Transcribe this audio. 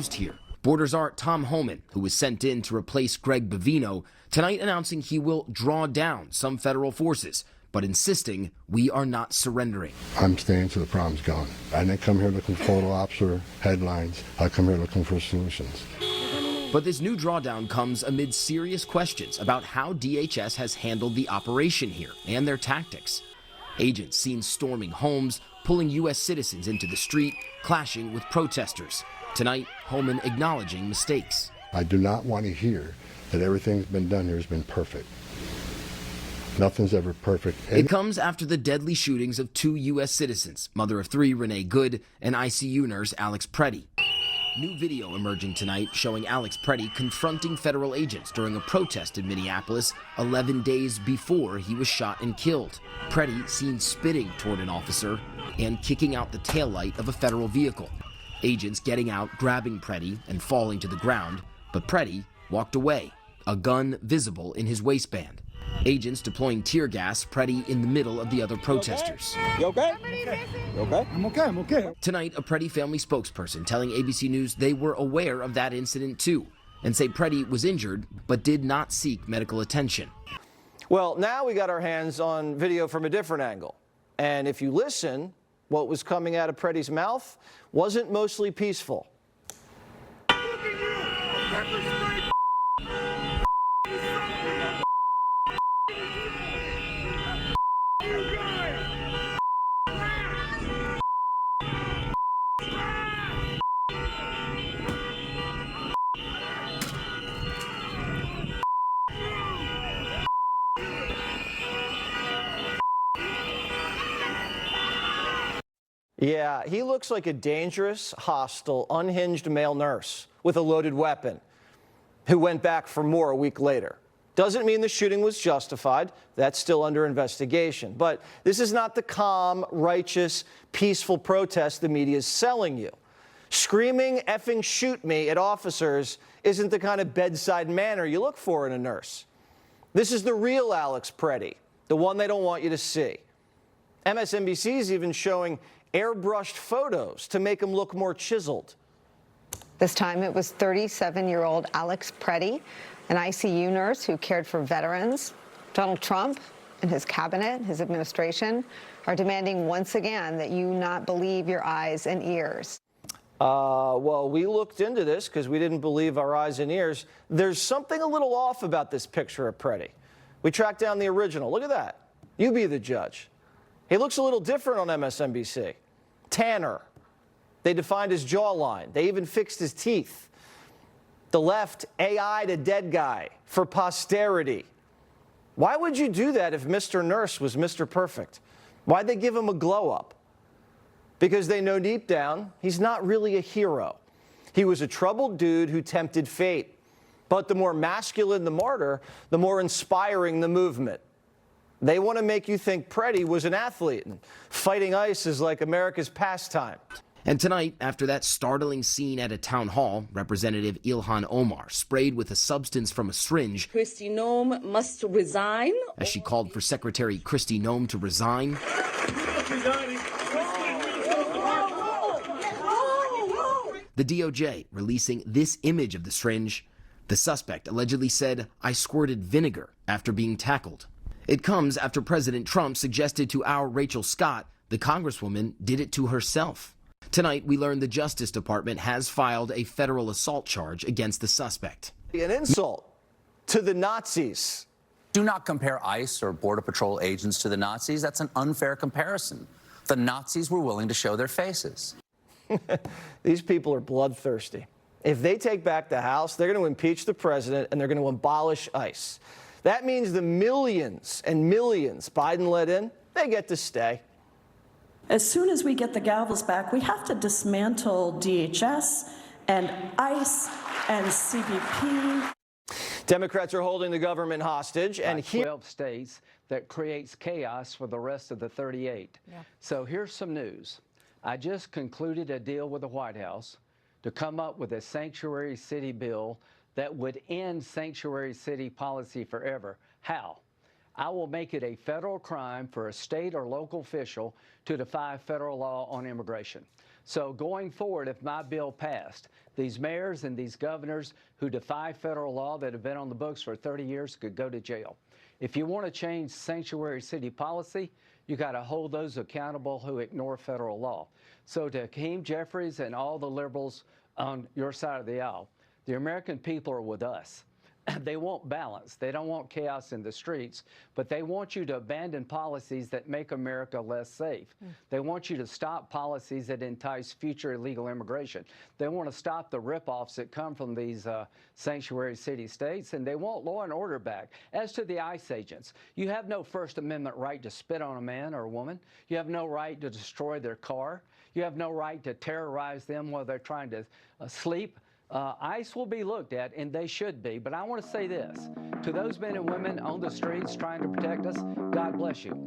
here. Borders Art Tom Homan, who was sent in to replace Greg Bavino, tonight announcing he will draw down some federal forces, but insisting we are not surrendering. I'm staying till the problem's gone. I didn't come here looking for photo ops or headlines. I come here looking for solutions. But this new drawdown comes amid serious questions about how DHS has handled the operation here and their tactics. Agents seen storming homes, pulling U.S. citizens into the street, clashing with protesters. Tonight, Homan acknowledging mistakes. I do not want to hear that everything's been done here has been perfect. Nothing's ever perfect. It comes after the deadly shootings of 2 U.S. citizens, mother of 3 Renee Good and ICU nurse Alex Pretti. New video emerging tonight showing Alex Pretti confronting federal agents during a protest in Minneapolis 11 days before he was shot and killed. Pretti seen spitting toward an officer and kicking out the taillight of a federal vehicle. Agents getting out, grabbing Pretti and falling to the ground, but Pretti walked away, a gun visible in his waistband. Agents deploying tear gas, Pretti in the middle of the other protesters. You okay? You okay? I'm okay. Tonight, a Pretti family spokesperson telling ABC News they were aware of that incident too, and say Pretti was injured but did not seek medical attention. Well, now we got our hands on video from a different angle. And if you listen, what was coming out of Pretti's mouth wasn't mostly peaceful. Yeah, he looks like a dangerous, hostile, unhinged male nurse with a loaded weapon who went back for more a week later. Doesn't mean the shooting was justified. That's still under investigation. But this is not the calm, righteous, peaceful protest the media is selling you. Screaming effing shoot me at officers isn't the kind of bedside manner you look for in a nurse. This is the real Alex Pretti, the one they don't want you to see. MSNBC is even showing airbrushed photos to make him look more chiseled. This time it was 37-year-old Alex Pretti, an ICU nurse who cared for veterans. Donald Trump and his cabinet, his administration, are demanding once again that you not believe your eyes and ears. Well, we looked into this because we didn't believe our eyes and ears. There's something a little off about this picture of Pretti. We tracked down the original. Look at that. You be the judge. He looks a little different on MSNBC. Tanner. They defined his jawline. They even fixed his teeth. The left AI'd a dead guy for posterity. Why would you do that if Mr. Nurse was Mr. Perfect? Why'd they give him a glow up? Because they know deep down he's not really a hero. He was a troubled dude who tempted fate. But the more masculine the martyr, the more inspiring the movement. They want to make you think Pretti was an athlete and fighting ICE is like America's pastime. And tonight, after that startling scene at a town hall, Representative Ilhan Omar sprayed with a substance from a syringe. Kristi Noem must resign. As she called for Secretary Kristi Noem to resign. The DOJ releasing this image of the syringe. The suspect allegedly said, "I squirted vinegar" after being tackled. It comes after President Trump suggested to our Rachel Scott the Congresswoman did it to herself. Tonight, we learned the Justice Department has filed a federal assault charge against the suspect. An insult to the Nazis. Do not compare ICE or Border Patrol agents to the Nazis. That's an unfair comparison. The Nazis were willing to show their faces. These people are bloodthirsty. If they take back the House, they're going to impeach the president and they're going to abolish ICE. That means the millions and millions Biden let in, they get to stay. As soon as we get the gavels back, we have to dismantle DHS and ICE and CBP. Democrats are holding the government hostage, and here 12 states that creates chaos for the rest of the 38. Yeah. So here's some news. I just concluded a deal with the White House to come up with a sanctuary city bill that would end sanctuary city policy forever. How? I will make it a federal crime for a state or local official to defy federal law on immigration. So going forward, if my bill passed, these mayors and these governors who defy federal law that have been on the books for 30 years could go to jail. If you want to change sanctuary city policy, you got to hold those accountable who ignore federal law. So to Hakeem Jeffries and all the liberals on your side of the aisle, the American people are with us. They want balance. They don't want chaos in the streets, but they want you to abandon policies that make America less safe. They want you to stop policies that entice future illegal immigration. They want to stop the ripoffs that come from these sanctuary city states, and they want law and order back. As to the ICE agents, you have no First Amendment right to spit on a man or a woman. You have no right to destroy their car. You have no right to terrorize them while they're trying to sleep. ICE will be looked at, and they should be. But I want to say this. To those men and women on the streets trying to protect us, God bless you.